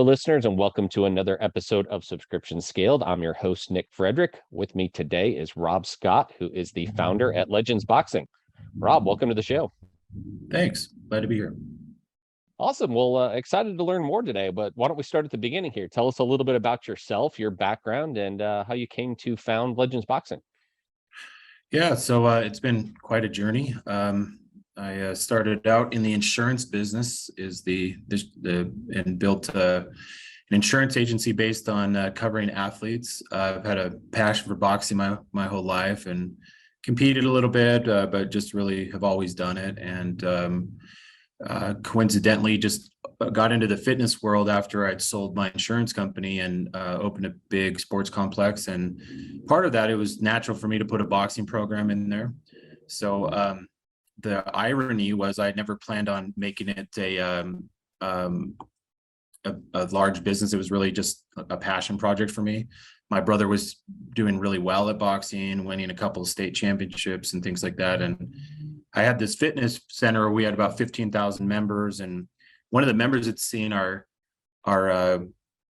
Hello, listeners, and welcome to another episode of Subscription Scaled. I'm your host, Nick Frederick. With me today is Rob Scott, who is the founder at Legends Boxing. Rob, welcome to the show. Thanks. Glad to be here. Awesome. Well, excited to learn more today, but why don't we start at the beginning here? Tell us a little bit about yourself, your background, and how you came to found Legends Boxing. Yeah, so it's been quite a journey. I started out in the insurance business, and built an insurance agency based on covering athletes. I've had a passion for boxing my whole life and competed a little bit, but just really have always done it. And coincidentally, just got into the fitness world after I'd sold my insurance company and opened a big sports complex. And part of that, it was natural for me to put a boxing program in there. So the irony was I never planned on making it a large business. It was really just a passion project for me. My brother was doing really well at boxing, winning a couple of state championships and things like that. And I had this fitness center. We had about 15,000 members, and one of the members had seen our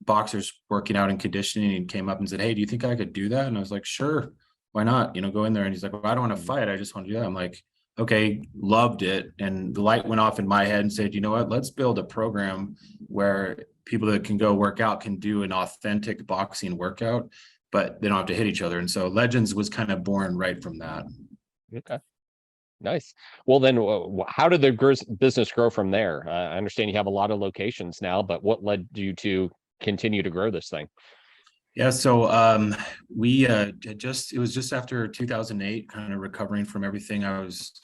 boxers working out and conditioning and came up and said, "Hey, do you think I could do that?" And I was like, "Sure, why not? Go in there." And he's like, "Well, I don't want to fight. I just want to do that." I'm like, "Okay," loved it. And the light went off in my head and said, "You know what? Let's build a program where people that can go work out can do an authentic boxing workout, but they don't have to hit each other." And so Legends was kind of born right from that. Okay. Nice. Well, then how did the business grow from there? I understand you have a lot of locations now, but what led you to continue to grow this thing? Yeah, so we it was just after 2008, kind of recovering from everything. I was,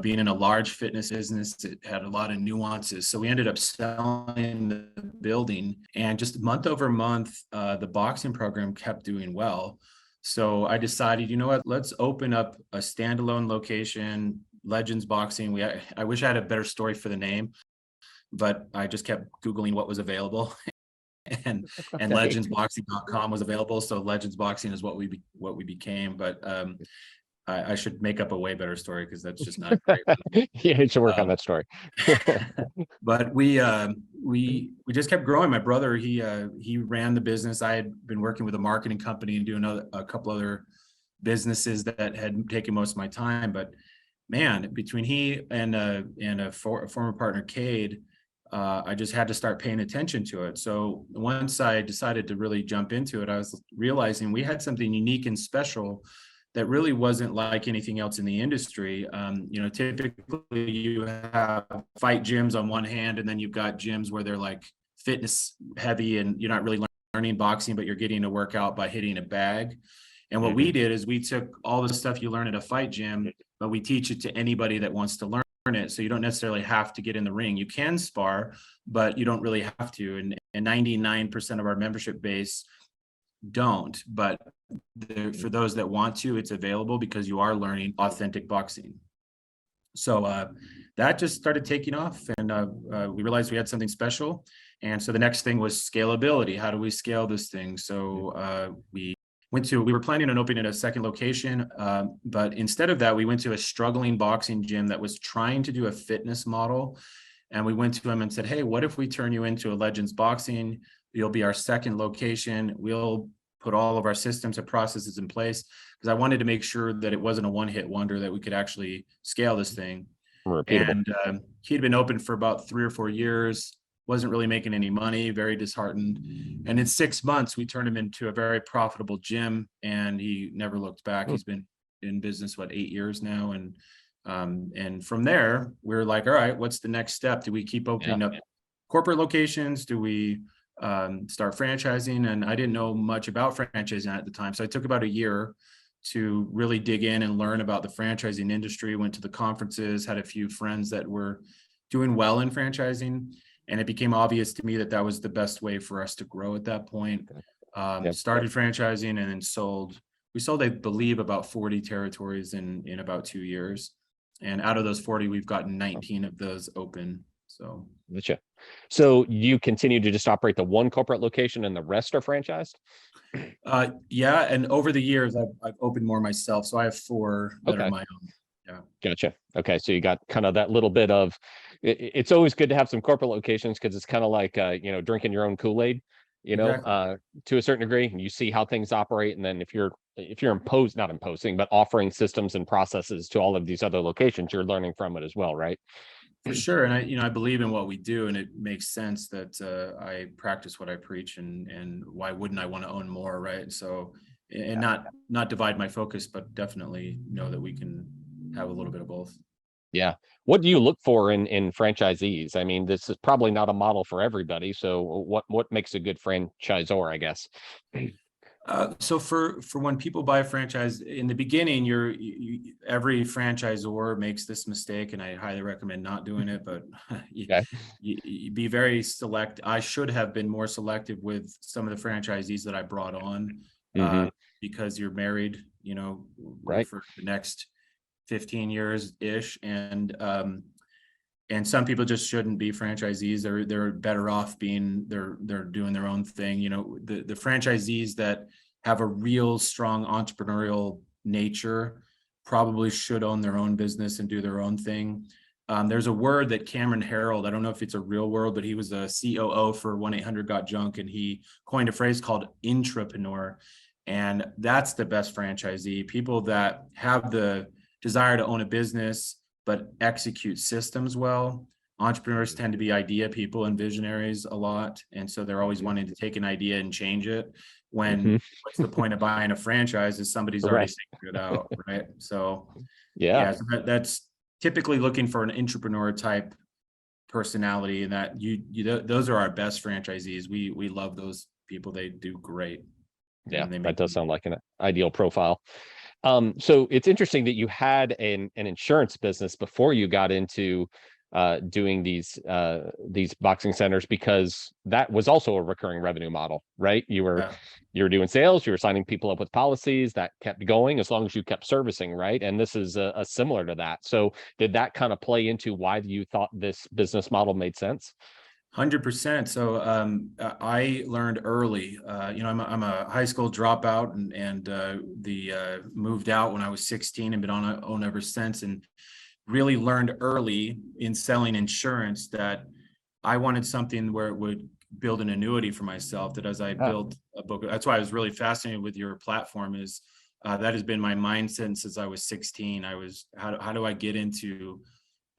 being in a large fitness business, it had a lot of nuances. So we ended up selling the building, and just month over month, the boxing program kept doing well. So I decided, you know what, let's open up a standalone location, Legends Boxing. I wish I had a better story for the name, but I just kept Googling what was available. and legendsboxing.com was available. So Legends Boxing is what we became. But I should make up a way better story because that's just not great. Yeah, you should work on that story. But we just kept growing. My brother, he ran the business. I had been working with a marketing company and doing a couple other businesses that had taken most of my time. But man, between he and a former partner, Cade, I just had to start paying attention to it. So once I decided to really jump into it, I was realizing we had something unique and special that really wasn't like anything else in the industry. Typically you have fight gyms on one hand, and then you've got gyms where they're like fitness heavy and you're not really learning boxing, but you're getting a workout by hitting a bag. And what we did is we took all the stuff you learn at a fight gym, but we teach it to anybody that wants to learn it. So you don't necessarily have to get in the ring. You can spar, but you don't really have to. And 99% of our membership base don't, but for those that want to, it's available because you are learning authentic boxing. So that just started taking off, and we realized we had something special. And so the next thing was scalability. How do we scale this thing? So we were planning on opening a second location, but instead of that, we went to a struggling boxing gym that was trying to do a fitness model. And we went to them and said, "Hey, what if we turn you into a Legends Boxing? You'll be our second location. We'll put all of our systems and processes in place," because I wanted to make sure that it wasn't a one-hit wonder, that we could actually scale this thing. Repeatable. And he'd been open for about 3 or 4 years, wasn't really making any money, very disheartened. And in 6 months, we turned him into a very profitable gym, and he never looked back. He's been in business, 8 years now. And from there, we're like, all right, what's the next step? Do we keep opening up corporate locations? Do we start franchising? And I didn't know much about franchising at the time. So I took about a year to really dig in and learn about the franchising industry, went to the conferences, had a few friends that were doing well in franchising. And it became obvious to me that that was the best way for us to grow at that point. Started franchising and then sold. We sold, I believe, about 40 territories in about 2 years. And out of those 40, we've gotten 19 of those open. So Gotcha. So you continue to just operate the one corporate location and the rest are franchised? Yeah, and over the years, I've opened more myself. So I have 4 that are my own. Yeah, Gotcha. Okay. So you got kind of that little bit of it's always good to have some corporate locations because it's kind of like drinking your own Kool-Aid, exactly. to a certain degree. And you see how things operate. And then if you're not imposing, but offering systems and processes to all of these other locations, you're learning from it as well, right? For sure. And I believe in what we do, and it makes sense that I practice what I preach, and why wouldn't I want to own more, right? So, and not divide my focus, but definitely know that we can have a little bit of both. Yeah. What do you look for in franchisees? I mean, this is probably not a model for everybody. So what makes a good franchisor, I guess? So for when people buy a franchise in the beginning, every franchisor makes this mistake, and I highly recommend not doing it. But Okay. you be very select. I should have been more selective with some of the franchisees that I brought on, Hmm. because you're married, Right. for the next 15 years ish, and some people just shouldn't be franchisees. They're better off being they're doing their own thing. The franchisees that have a real strong entrepreneurial nature probably should own their own business and do their own thing. There's a word that Cameron Harold, I don't know if it's a real word, but he was a COO for 1-800-GOT-JUNK, and he coined a phrase called intrapreneur. And that's the best franchisee, people that have the desire to own a business but execute systems well. Entrepreneurs tend to be idea people and visionaries a lot. And so they're always wanting to take an idea and change it. Hmm. When what's the point of buying a franchise is somebody's already Right. figured it out, right? So Yeah. yeah, so that's typically looking for an entrepreneur type personality, and that those are our best franchisees. We love those people. They do great, Yeah. and they That make does sound like an ideal profile. So it's interesting that you had an insurance business before you got into doing these boxing centers, because that was also a recurring revenue model, right? yeah. You were doing sales, you were signing people up with policies that kept going as long as you kept servicing, right? And this is a similar to that. So did that kind of play into why you thought this business model made sense? 100%. So I learned early. I'm a high school dropout, and moved out when I was 16 and been on own ever since. And really learned early in selling insurance that I wanted something where it would build an annuity for myself. That as I Yeah. built a book, that's why I was really fascinated with your platform. Is that has been my mindset since I was 16. How do I get into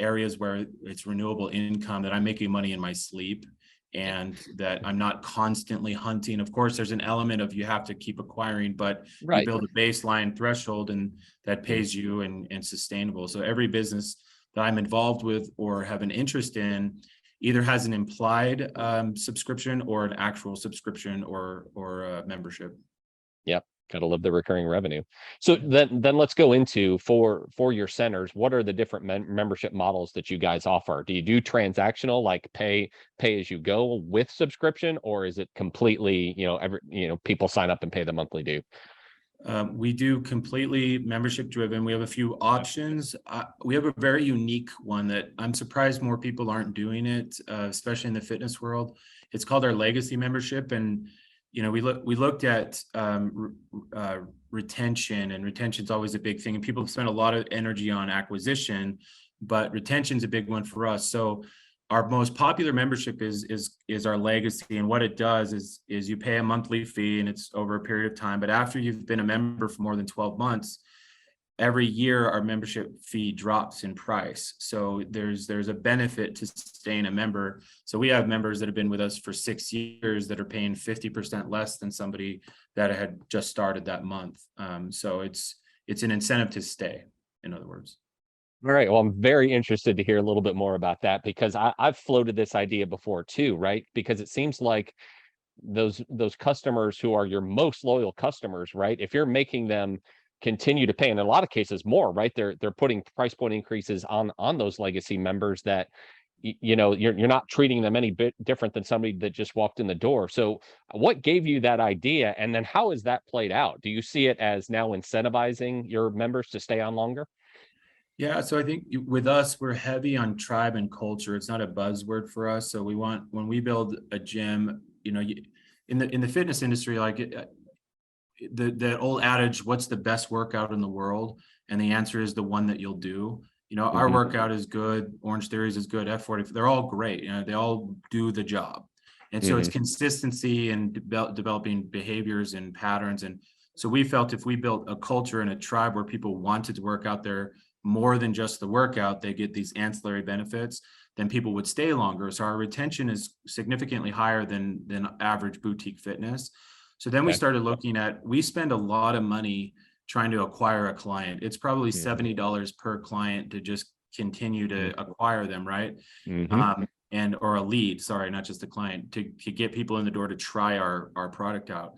areas where it's renewable income, that I'm making money in my sleep, and that I'm not constantly hunting. Of course, there's an element of you have to keep acquiring, but you Right. build a baseline threshold, and that Mm. pays you and sustainable. So every business that I'm involved with or have an interest in either has an implied subscription or an actual subscription or membership. Yep. Got to love the recurring revenue. So then let's go into for your centers. What are the different membership models that you guys offer? Do you do transactional, like pay as you go with subscription, or is it completely, people sign up and pay the monthly due? We do completely membership driven. We have a few options. We have a very unique one that I'm surprised more people aren't doing it, especially in the fitness world. It's called our legacy membership. And, we looked at retention, and retention is always a big thing. And people spend a lot of energy on acquisition, but retention is a big one for us. So our most popular membership is our legacy, and what it does is you pay a monthly fee, and it's over a period of time. But after you've been a member for more than 12 months, every year our membership fee drops in price. So there's a benefit to staying a member. So we have members that have been with us for 6 years that are paying 50% less than somebody that had just started that month. So it's an incentive to stay, in other words. All right. Well, I'm very interested to hear a little bit more about that, because I've floated this idea before too, right? Because it seems like those customers who are your most loyal customers, right? If you're making them continue to pay, and in a lot of cases more, right? They're putting price point increases on those legacy members that you're not treating them any bit different than somebody that just walked in the door. So what gave you that idea? And then how has that played out? Do you see it as now incentivizing your members to stay on longer? Yeah, so I think with us, we're heavy on tribe and culture. It's not a buzzword for us. So when we build a gym, in the fitness industry, like the old adage, what's the best workout in the world? and the answer is the one that you'll do. Our Mhm. workout is good, Orange Theories is good, F40, they're all great. They all do the job. And so it's Mhm. consistency and developing behaviors and patterns. And so we felt if we built a culture and a tribe where people wanted to work out there more than just the workout, they get these ancillary benefits, then people would stay longer. So our retention is significantly higher than average boutique fitness. So then we Okay. started looking at, we spend a lot of money trying to acquire a client. It's probably Mhm. $70 per client to just continue to Mhm. acquire them, right? Mhm. And or a lead, sorry, not just a client, to get people in the door to try our product out.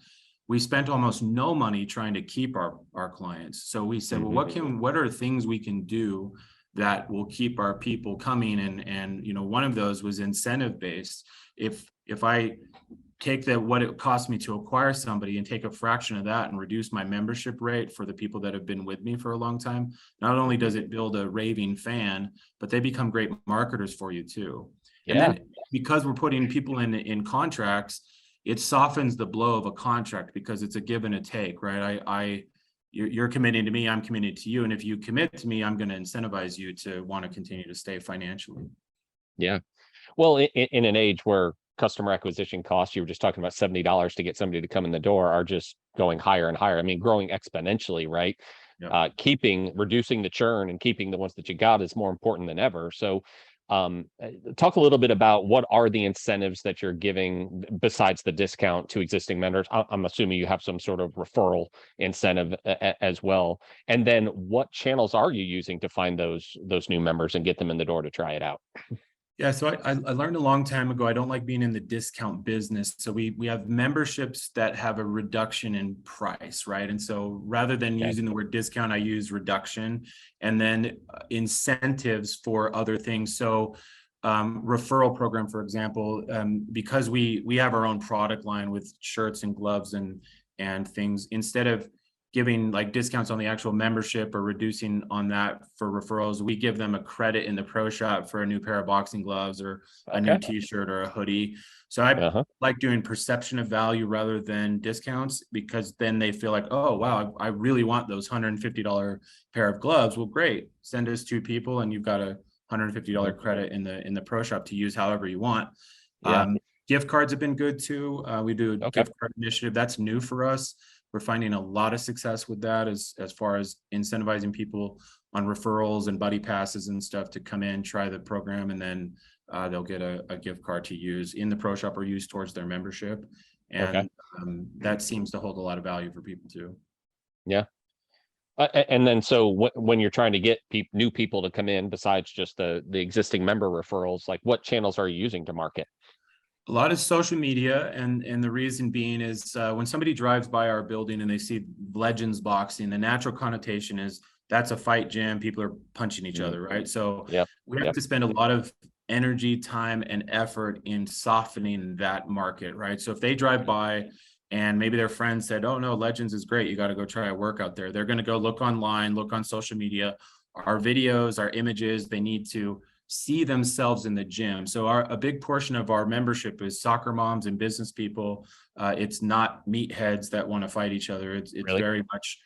We spent almost no money trying to keep our clients. So we said, well, Mhm. what are things we can do that will keep our people coming? And one of those was incentive based. If I take what it cost me to acquire somebody and take a fraction of that and reduce my membership rate for the people that have been with me for a long time, not only Mhm. does it build a raving fan, but they become great marketers for you too. And Yeah. then because we're putting people in contracts, it softens the blow of a contract because it's a give and a take, right? You're committing to me, I'm committed to you. And if you commit to me, I'm going to incentivize you to want to continue to stay financially. Yeah. Well, in an age where customer acquisition costs, you were just talking about $70 to get somebody to come in the door, are just going higher and higher. I mean, growing exponentially, right? Yeah. Reducing the churn and keeping the ones that you got is more important than ever. So, talk a little bit about what are the incentives that you're giving besides the discount to existing members. I'm assuming you have some sort of referral incentive as well. And then, what channels are you using to find those new members and get them in the door to try it out? Yeah, so I learned a long time ago, I don't like being in the discount business. So we have memberships that have a reduction in price, right? And so rather than Okay. using the word discount, I use reduction, and then incentives for other things. So referral program, for example, because we have our own product line with shirts and gloves and things, instead of giving like discounts on the actual membership or reducing on that for referrals, we give them a credit in the pro shop for a new pair of boxing gloves or a new Okay. t-shirt or a hoodie. So I Uh-huh. like doing perception of value rather than discounts, because then they feel like, oh wow, I really want those $150 pair of gloves. Well, great, send us 2 people and you've got a $150 Mhm. credit in the pro shop to use however you want. Yeah. Gift cards have been good too. We do a Okay. gift card initiative that's new for us. We're finding a lot of success with that as far as incentivizing people on referrals and buddy passes and stuff to come in, try the program, and then they'll get a gift card to use in the pro shop or use towards their membership. Okay. And that seems to hold a lot of value for people too. Yeah. And then so when you're trying to get new people to come in besides just the existing member referrals, like what channels are you using to market? A lot of social media, and the reason being is when somebody drives by our building and they see Legends Boxing, the natural connotation is that's a fight gym. People are punching each Mhm. other, right? So Yep. we have Yep. to spend a lot of energy, time, and effort in softening that market, right? So if they drive by and maybe their friend said, "Oh no, Legends is great. You got to go try a workout there." They're going to go look online, look on social media, our videos, our images. They need to see themselves in the gym. So a big portion of our membership is soccer moms and business people. It's not meatheads that want to fight each other. It's Really? very much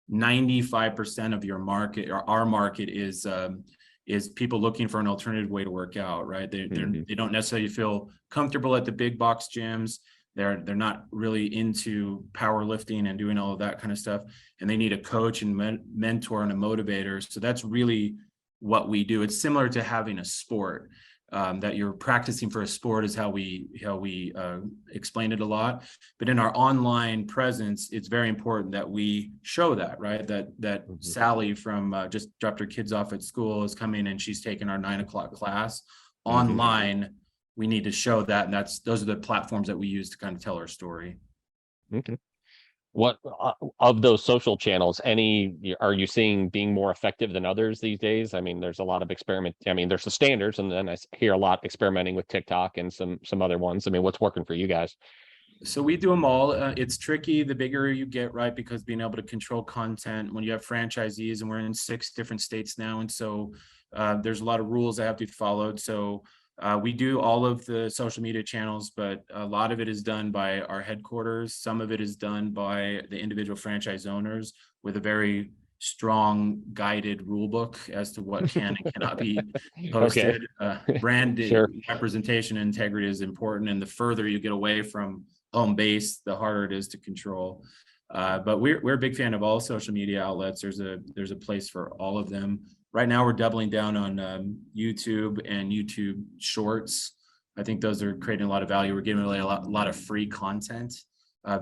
95% of your market, or our market, is people looking for an alternative way to work out, right? Mhm. They don't necessarily feel comfortable at the big box gyms. They're not really into powerlifting and doing all of that kind of stuff, and they need a coach and mentor and a motivator. So that's really what we do. It's similar to having a sport, that you're practicing for a sport is how we explain it a lot. But in our online presence, it's very important that we show that, right? That Mhm. Sally from just dropped her kids off at school is coming and she's taking our 9 o'clock class Mhm. online. We need to show that, and those are the platforms that we use to kind of tell our story. Okay. What of those social channels, are you seeing being more effective than others these days? I mean, there's a lot of experiment. I mean, there's the standards, and then hear a lot experimenting with TikTok and some other ones. I mean, what's working for you guys? So we do them all. It's tricky the bigger you get, right? Because being able to control content when you have franchisees, and we're in 6 different states now, and so there's a lot of rules that have to be followed. So we do all of the social media channels, but a lot of it is done by our headquarters. Some of it is done by the individual franchise owners with a very strong guided rule book as to what can and cannot be Okay. posted. Brand Sure. representation and integrity is important, and the further you get away from home base, the harder it is to control. But we're a big fan of all social media outlets. There's a place for all of them. Right now, we're doubling down on YouTube and YouTube Shorts. I think those are creating a lot of value. We're giving away a lot of free content,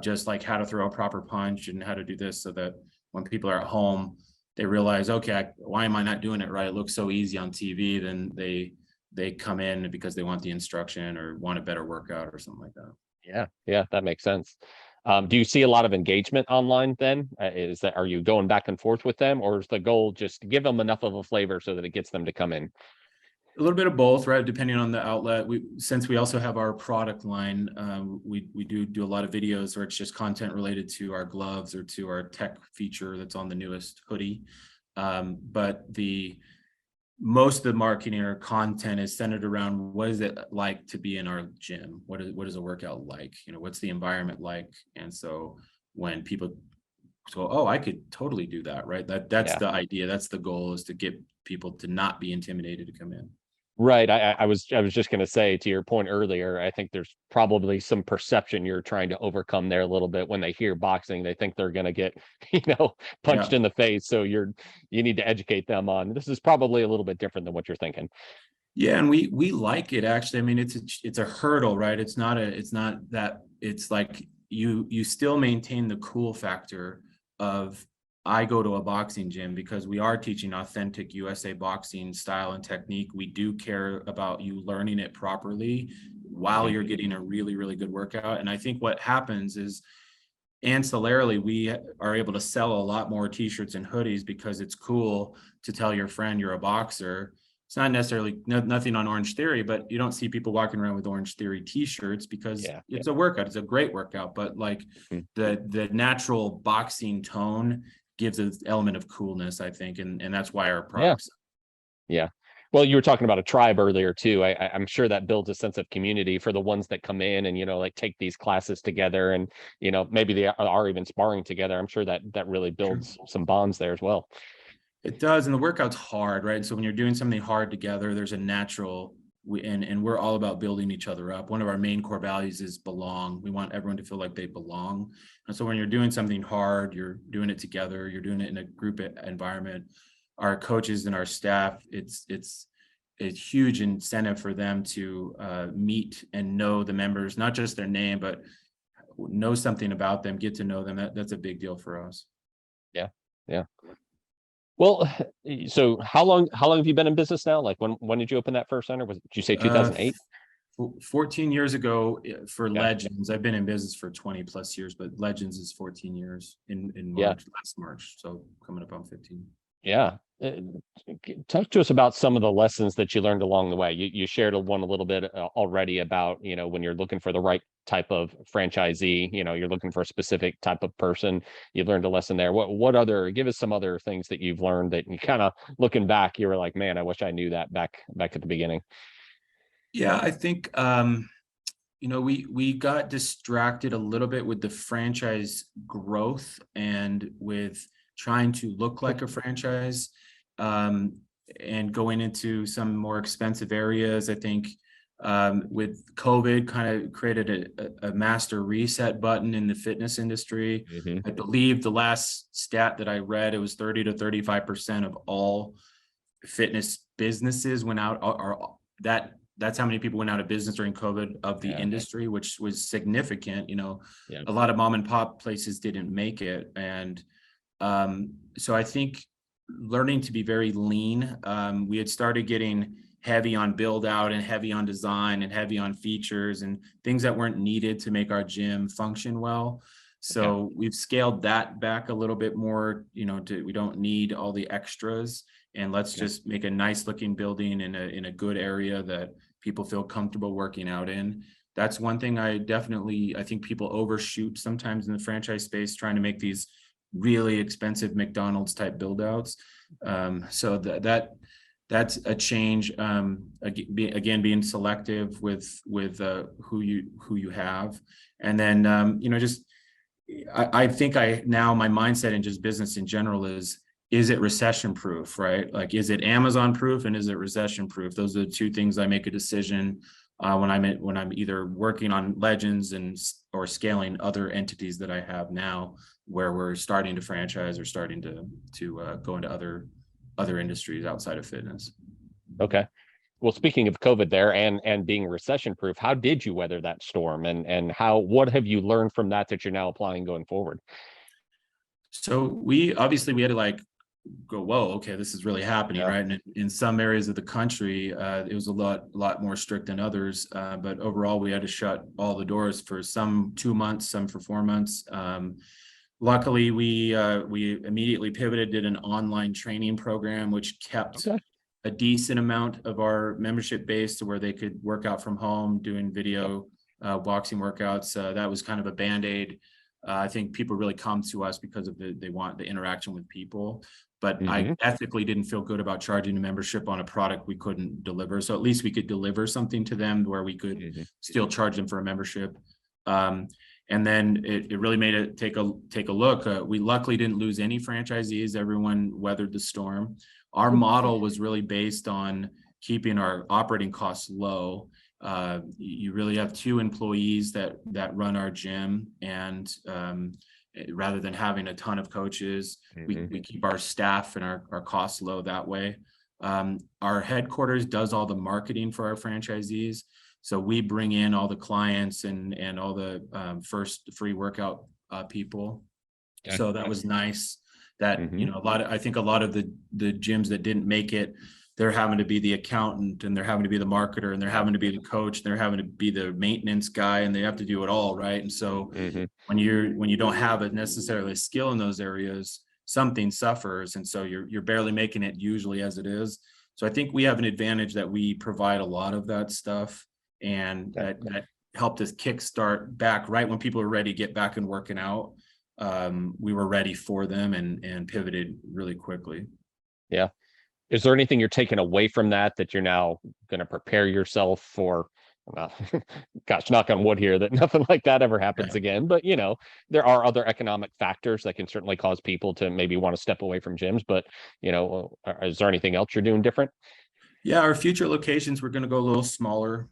just like how to throw a proper punch and how to do this, so that when people are at home, they realize, okay, why am I not doing it right? It looks so easy on TV. Then they come in because they want the instruction or want a better workout or something like that. Yeah, that makes sense. Do you see a lot of engagement online then? Are you going back and forth with them, or is the goal just to give them enough of a flavor so that it gets them to come in? A little bit of both, right? Depending on the outlet. Since we also have our product line, we do a lot of videos where it's just content related to our gloves or to our tech feature that's on the newest hoodie. But most of the marketing or content is centered around what is it like to be in our gym? What is a workout like? What's the environment like? And so when people go, oh, I could totally do that, right? That's the idea. That's the goal, is to get people to not be intimidated to come in. Right. I was just going to say, to your point earlier, I think there's probably some perception you're trying to overcome there a little bit. When they hear boxing, they think they're going to get, punched in the face. So you need to educate them on, this is probably a little bit different than what you're thinking. Yeah, and we like it, actually. I mean, it's a hurdle, right? It's not that. It's like you still maintain the cool factor of, I go to a boxing gym because we are teaching authentic USA boxing style and technique. We do care about you learning it properly while you're getting a really, really good workout. And I think what happens is, ancillarily, we are able to sell a lot more t-shirts and hoodies because it's cool to tell your friend you're a boxer. It's not necessarily nothing on Orange Theory, but you don't see people walking around with Orange Theory t-shirts because it's a workout. It's a great workout, but like the natural boxing tone gives an element of coolness, I think, and that's why our products. Yeah. Well, you were talking about a tribe earlier too. I'm sure that builds a sense of community for the ones that come in and, like take these classes together, and, maybe they are even sparring together. I'm sure that really builds some bonds there as well. It does. And the workout's hard, right? So when you're doing something hard together, there's a natural, and we're all about building each other up. One of our main core values is belong. We want everyone to feel like they belong. And so when you're doing something hard, you're doing it together, you're doing it in a group environment. Our coaches and our staff, it's a huge incentive for them to meet and know the members, not just their name, but know something about them, get to know them. That's a big deal for us. Yeah. Well, so how long have you been in business now? Like when did you open that first center? Did you say 2008? 14 years ago for Legends. I've been in business for 20 plus years, but Legends is 14 years in March, last March. So coming up on 15. Yeah. Talk to us about some of the lessons that you learned along the way. You shared one a little bit already about, when you're looking for the right type of franchisee, you're looking for a specific type of person. You learned a lesson there. Give us some other things that you've learned that you kind of, looking back, you were like, man, I wish I knew that back at the beginning. Yeah, I think, we got distracted a little bit with the franchise growth and with trying to look like a franchise, and going into some more expensive areas. I think with COVID kind of created a master reset button in the fitness industry. I believe the last stat that I read, it was 30 to 35% of all fitness businesses went out, or that's how many people went out of business during COVID of the industry, which was significant. A lot of mom and pop places didn't make it. And so I think learning to be very lean, we had started getting heavy on build out and heavy on design and heavy on features and things that weren't needed to make our gym function well. So we've scaled that back a little bit more, we don't need all the extras, and let's just make a nice looking building in a good area that people feel comfortable working out in. That's one thing I think people overshoot sometimes in the franchise space, trying to make these really expensive McDonald's type build outs. So that's a change. Again, being selective with who you have. And then, I think my mindset in just business in general is is it recession proof, right? Like, is it Amazon proof and is it recession proof? Those are the two things I make a decision when I'm either working on Legends or scaling other entities that I have now, where we're starting to franchise or starting to go into other industries outside of fitness. Okay. Well, speaking of COVID there and being recession proof, how did you weather that storm, and what have you learned from that that you're now applying going forward? So we had to like go, whoa, okay, this is really happening, Yeah. right? And in some areas of the country, it was a lot more strict than others. But overall, we had to shut all the doors for some 2 months, some for 4 months. Luckily, we immediately pivoted, did an online training program, which kept Okay. a decent amount of our membership base to where they could work out from home, doing Yep. video boxing workouts. That was kind of a band-aid. I think people really come to us because of they want the interaction with people. But I Hmm. ethically didn't feel good about charging a membership on a product we couldn't deliver. So at least we could deliver something to them where we could Hmm. still charge them for a membership. Um, and then it really made it take a look. We luckily didn't lose any franchisees. Everyone weathered the storm. Our model was really based on keeping our operating costs low. You really have 2 employees that run our gym, and rather than having a ton of coaches, we keep our staff and our costs low that way. Our headquarters does all the marketing for our franchisees. So we bring in all the clients and all the first free workout people. Okay. So that was nice. That, Hmm. I think a lot of the gyms that didn't make it, they're having to be the accountant, and they're having to be the marketer, and they're Yeah. having to be the coach, and they're having to be the maintenance guy, and they have to do it all, right? And so Hmm. when you don't have a necessarily a skill in those areas, something suffers, and so you're barely making it usually as it is. So I think we have an advantage that we provide a lot of that stuff, and Okay. that helped us kickstart back right when people are ready to get back and working out. We were ready for them and pivoted really quickly. Yeah. Is there anything you're taking away from that you're now going to prepare yourself for? Uh, gosh, knock on wood here that nothing like that ever happens Yeah. again. But there are other economic factors that can certainly cause people to maybe want to step away from gyms. But is there anything else you're doing different? Yeah, our future locations, we're going to go a little smaller.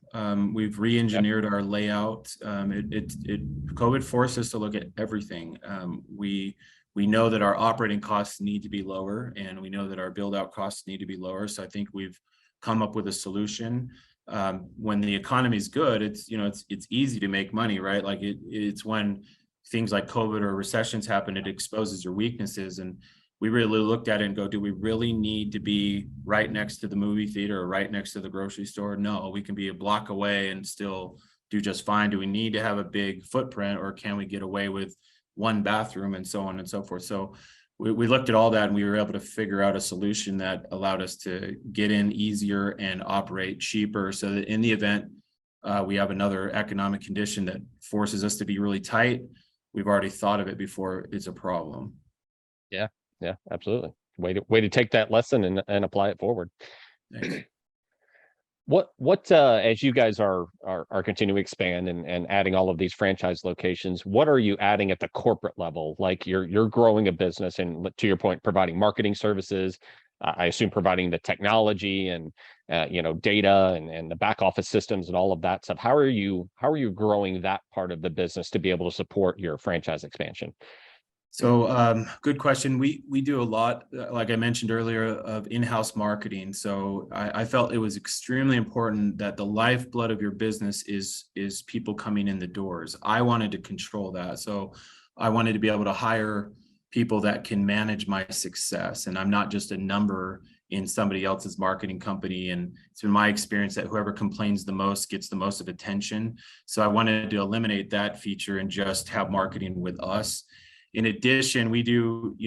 We've Yeah. re-engineered our layout. COVID forced us to look at everything. We know that our operating costs need to be lower, and we know that our build-out costs need to be lower. So I think we've come up with a solution. When the economy is good, it's easy to make money, right? Like it's when things like COVID or recessions happen, it exposes your weaknesses. And we really looked at it and go, do we really need to be right next to the movie theater or right next to the grocery store? No, we can be a block away and still do just fine. Do we need to have a big footprint, or can we get away with one bathroom, and so on and so forth? So we looked at all that, and we were able to figure out a solution that allowed us to get in easier and operate cheaper, so that in the event we have another economic condition that forces us to be really tight, we've already thought of it before it's a problem. Yeah. Yeah. Absolutely. Way to take that lesson and apply it forward. Thanks. What as you guys are continuing to expand and adding all of these franchise locations, what are you adding at the corporate level? Like you're growing a business, and to your point, providing marketing services, I assume providing the technology and data and the back office systems and all of that stuff. How are you growing that part of the business to be able to support your franchise expansion? So good question. We do a lot, like I mentioned earlier, of in-house marketing. So I felt it was extremely important that the lifeblood of your business is people coming in the doors. I wanted to control that. So I wanted to be able to hire people that can manage my success. And I'm not just a number in somebody else's marketing company. And it's been my experience that whoever complains the most gets the most of attention. So I wanted to eliminate that feature and just have marketing with us. In addition, we do,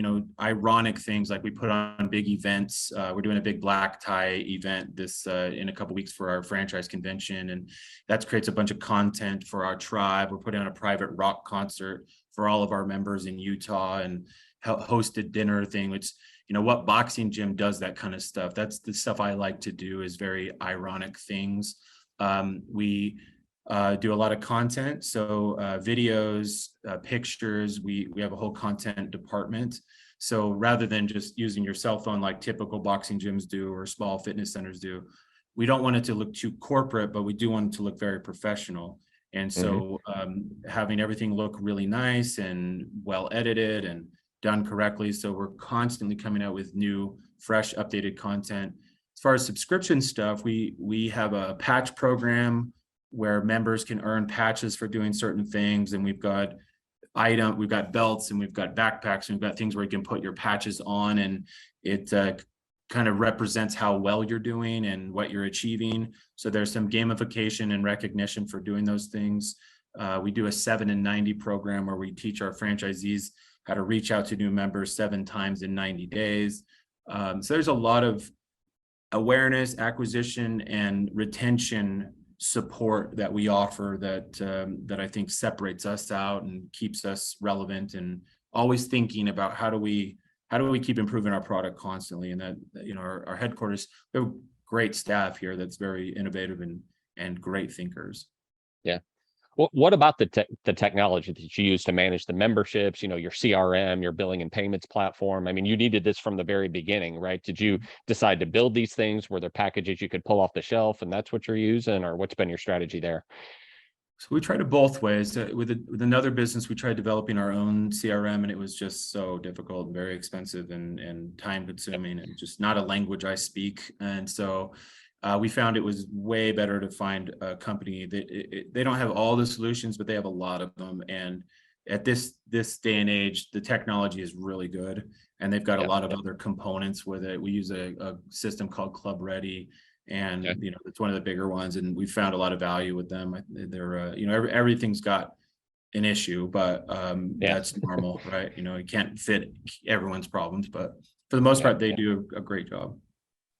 ironic things, like we put on big events. We're doing a big black tie event this in a couple of weeks for our franchise convention, and that creates a bunch of content for our tribe. We're putting on a private rock concert for all of our members in Utah, and hosted dinner thing, which, what boxing gym does that kind of stuff? That's the stuff I like to do, is very ironic things. We do a lot of content, so videos, pictures. We have a whole content department. So rather than just using your cell phone like typical boxing gyms do or small fitness centers do, we don't want it to look too corporate, but we do want it to look very professional. And Hmm. so having everything look really nice and well edited and done correctly. So we're constantly coming out with new, fresh, updated content. As far as subscription stuff, we have a patch program where members can earn patches for doing certain things. And we've got belts and we've got backpacks and we've got things where you can put your patches on, and it kind of represents how well you're doing and what you're achieving. So there's some gamification and recognition for doing those things. We do a 7 in 90 program where we teach our franchisees how to reach out to new members 7 times in 90 days. So there's a lot of awareness, acquisition, and retention support that we offer that I think separates us out and keeps us relevant and always thinking about how do we keep improving our product constantly. And that, our headquarters, we have great staff here that's very innovative and great thinkers. Yeah. What about the technology that you use to manage the memberships, your CRM, your billing and payments platform? I mean, you needed this from the very beginning, right? Did you decide to build these things? Were there packages you could pull off the shelf and that's what you're using, or what's been your strategy there? So we tried it both ways. With another business, we tried developing our own CRM, and it was just so difficult and very expensive and time consuming, and just not a language I speak. And so we found it was way better to find a company that they don't have all the solutions, but they have a lot of them. And at this day and age, the technology is really good, and they've got a lot of other components with it. We use a system called Club Ready, and it's one of the bigger ones, and we found a lot of value with them. They're everything's got an issue, but that's normal, right? You can't fit everyone's problems, but for the most part, they do a great job.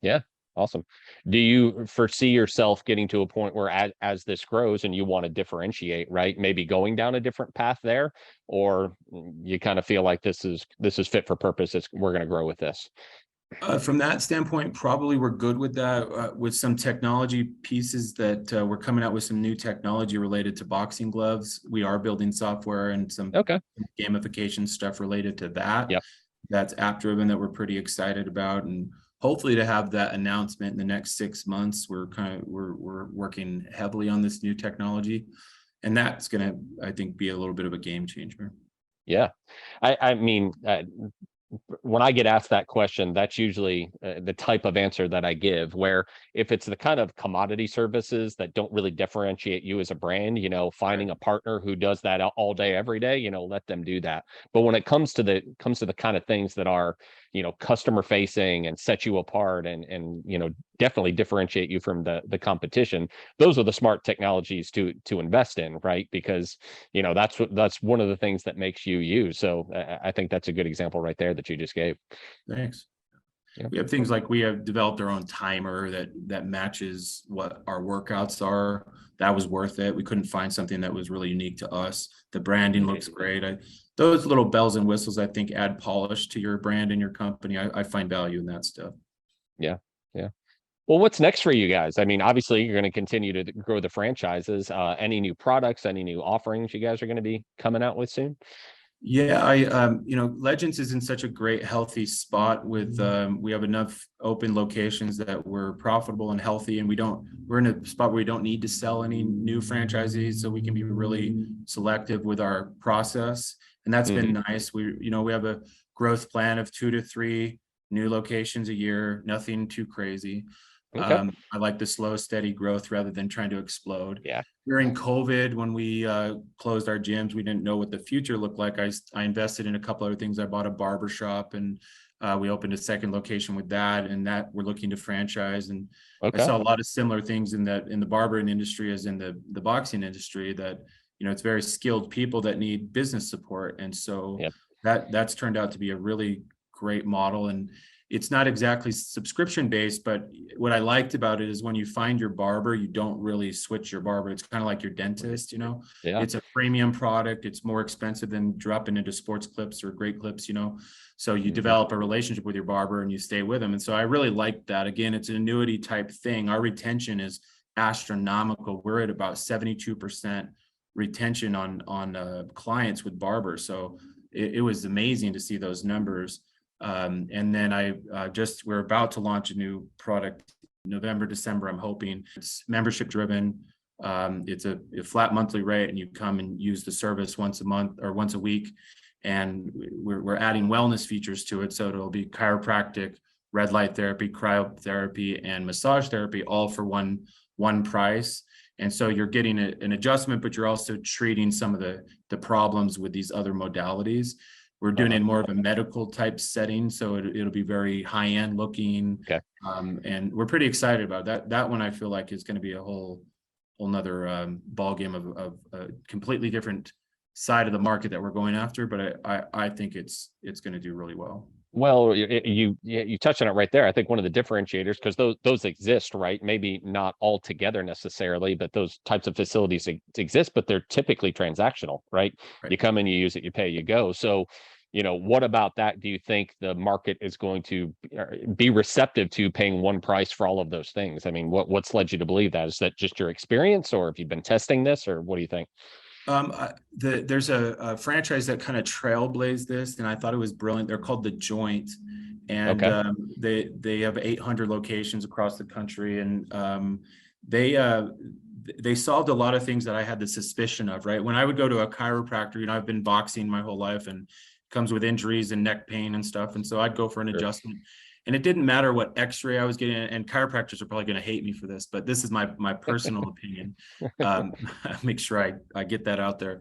Yeah. Awesome. Do you foresee yourself getting to a point where as this grows and you want to differentiate, right? Maybe going down a different path there, or you kind of feel like this is fit for purpose. We're going to grow with this. From that standpoint, probably we're good with that. With some technology pieces that we're coming out with some new technology related to boxing gloves. We are building software and some gamification stuff related to that. Yep. That's app driven that we're pretty excited about, and hopefully to have that announcement in the next 6 months. We're working heavily on this new technology, and that's going to, I think, be a little bit of a game changer. Yeah. I mean, when I get asked that question, that's usually the type of answer that I give, where if it's the kind of commodity services that don't really differentiate you as a brand, finding a partner who does that all day, every day, let them do that. But when it comes to the kind of things that are, customer facing and set you apart and definitely differentiate you from the competition, those are the smart technologies to invest in, right? Because that's one of the things that makes you you. So I think that's a good example right there that you just gave. Thanks. Yeah. We have things like we have developed our own timer that matches what our workouts are. That was worth it. We couldn't find something that was really unique to us. The branding looks great. Those little bells and whistles, I think, add polish to your brand and your company. I find value in that stuff. Yeah. Yeah. Well, what's next for you guys? I mean, obviously you're going to continue to grow the franchises. Any new products, any new offerings you guys are going to be coming out with soon? Yeah, Legends is in such a great, healthy spot with, we have enough open locations that we're profitable and healthy, and we're in a spot where we don't need to sell any new franchisees, so we can be really selective with our process. And that's been nice. We have a growth plan of 2 to 3 new locations a year, nothing too crazy. Okay. I like the slow, steady growth rather than trying to explode. Yeah. During COVID, when we closed our gyms, we didn't know what the future looked like. I invested in a couple other things. I bought a barber shop, and we opened a second location with that, and that we're looking to franchise. And I saw a lot of similar things in the barbering industry as in the boxing industry, that it's very skilled people that need business support. And so that's turned out to be a really great model. And it's not exactly subscription based, but what I liked about it is when you find your barber, you don't really switch your barber. It's kind of like your dentist, it's a premium product. It's more expensive than dropping into sports clips or great clips, so you develop a relationship with your barber and you stay with them. And so I really liked that. Again, it's an annuity type thing. Our retention is astronomical. We're at about 72% retention on clients with barbers. So it was amazing to see those numbers. And then we're about to launch a new product November, December, I'm hoping. It's membership driven. It's a flat monthly rate, and you come and use the service once a month or once a week. And we're adding wellness features to it. So it'll be chiropractic, red light therapy, cryotherapy, and massage therapy, all for one price. And so you're getting an adjustment, but you're also treating some of the problems with these other modalities. We're doing it in more of a medical type setting, so it'll be very high end looking. Okay. And we're pretty excited about that. That one I feel like is going to be a whole nother ball game of a completely different side of the market that we're going after. But I think it's going to do really well. Well, you touched on it right there. I think one of the differentiators, because those exist, right? Maybe not all together necessarily, but those types of facilities exist, but they're typically transactional, right? Right. You come in, you use it, you pay, you go. So, what about that do you think the market is going to be receptive to paying one price for all of those things? I mean, what's led you to believe that? Is that just your experience, or have you been testing this, or what do you think? There's a franchise that kind of trailblazed this, and I thought it was brilliant. They're called The Joint, and Okay. they have 800 locations across the country, and they solved a lot of things that I had the suspicion of. Right, when I would go to a chiropractor, I've been boxing my whole life, and comes with injuries and neck pain and stuff, and so I'd go for an Sure. adjustment. And it didn't matter what x-ray I was getting, and chiropractors are probably going to hate me for this, but this is my personal opinion. Make sure I get that out there.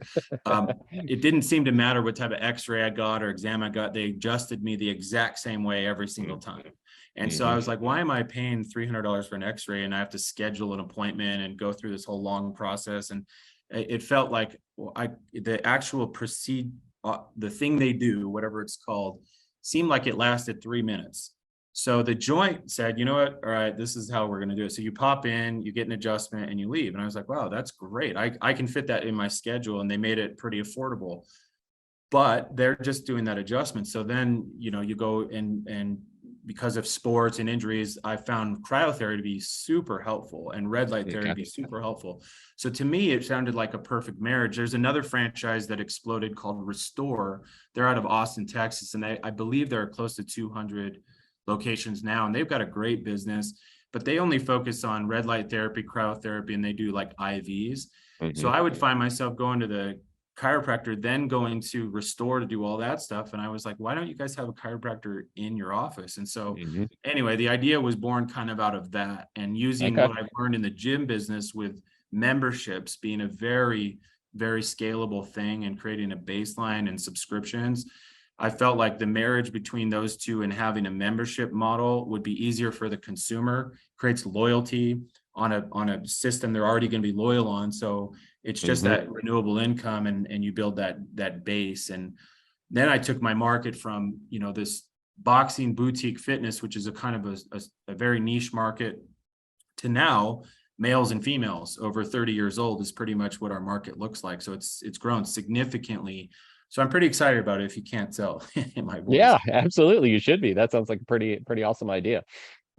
It didn't seem to matter what type of x-ray I got or exam I got. They adjusted me the exact same way every single time. And so I was like, why am I paying $300 for an x-ray, and I have to schedule an appointment and go through this whole long process? And it felt like the actual the thing they do, whatever it's called, seemed like it lasted 3 minutes. So The Joint said, you know what? All right, this is how we're going to do it. So you pop in, you get an adjustment, and you leave. And I was like, wow, that's great. I can fit that in my schedule. And they made it pretty affordable. But they're just doing that adjustment. So then, you go and because of sports and injuries, I found cryotherapy to be super helpful and red light therapy to be super helpful. So to me, it sounded like a perfect marriage. There's another franchise that exploded called Restore. They're out of Austin, Texas, and I believe there are close to 200 locations now, and they've got a great business, but they only focus on red light therapy, cryotherapy, and they do like IVs. So I would find myself going to the chiropractor, then going to Restore to do all that stuff. And I was like, why don't you guys have a chiropractor in your office? And so anyway, the idea was born kind of out of that, and using what I've learned in the gym business with memberships being a very, very scalable thing, and creating a baseline and subscriptions. I felt like the marriage between those two and having a membership model would be easier for the consumer, creates loyalty on a system they're already going to be loyal on. So it's just that renewable income, and you build that base. And then I took my market from, this boxing boutique fitness, which is a kind of a very niche market, to now males and females over 30 years old is pretty much what our market looks like. So it's grown significantly. So I'm pretty excited about it, if you can't tell in my voice. Yeah, absolutely. You should be. That sounds like a pretty awesome idea.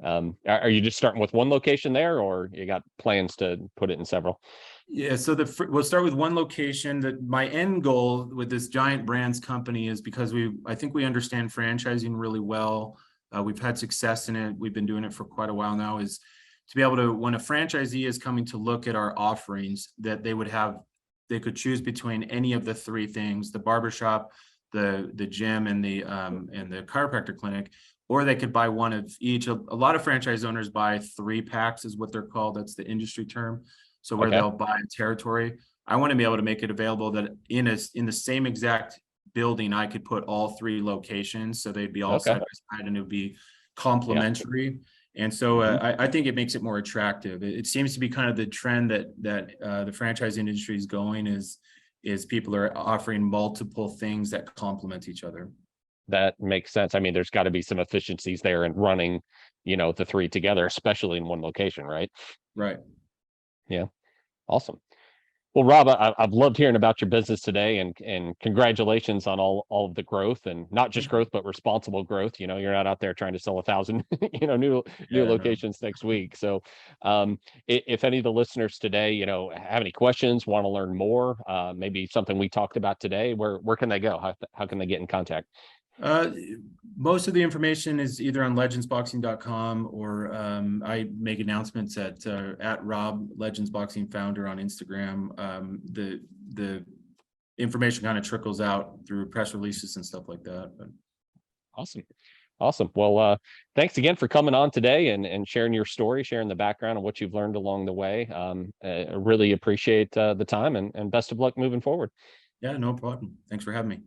Are you just starting with one location there, or you got plans to put it in several? Yeah, so we'll start with one location. That my end goal with this Giant Brands company is, because I think we understand franchising really well. We've had success in it. We've been doing it for quite a while now. Is to be able to, when a franchisee is coming to look at our offerings, that they could choose between any of the three things: the barbershop, the gym, and the chiropractor clinic, or they could buy one of each. A lot of franchise owners buy 3-packs, is what they're called. That's the industry term. So where they'll buy a territory. I want to be able to make it available that in the same exact building, I could put all 3 locations, so they'd be all side by side, and it would be complementary. And so I think it makes it more attractive. It seems to be kind of the trend that the franchise industry is going, is people are offering multiple things that complement each other. That makes sense. I mean, there's got to be some efficiencies there in running, the 3 together, especially in one location, right? Right. Yeah. Awesome. Well, Rob, I've loved hearing about your business today, and congratulations on all of the growth, and not just growth, but responsible growth. You're not out there trying to sell 1,000, new Yeah, no. locations next week. So, if any of the listeners today, have any questions, want to learn more, maybe something we talked about today, where can they go? How can they get in contact? Uh, Most of the information is either on legendsboxing.com or I make announcements at Rob Legends Boxing Founder on Instagram. The information kind of trickles out through press releases and stuff like that. But Awesome. Awesome. Well, thanks again for coming on today and sharing your story, sharing the background and what you've learned along the way. I really appreciate the time and best of luck moving forward. yeah, no problem. Thanks for having me.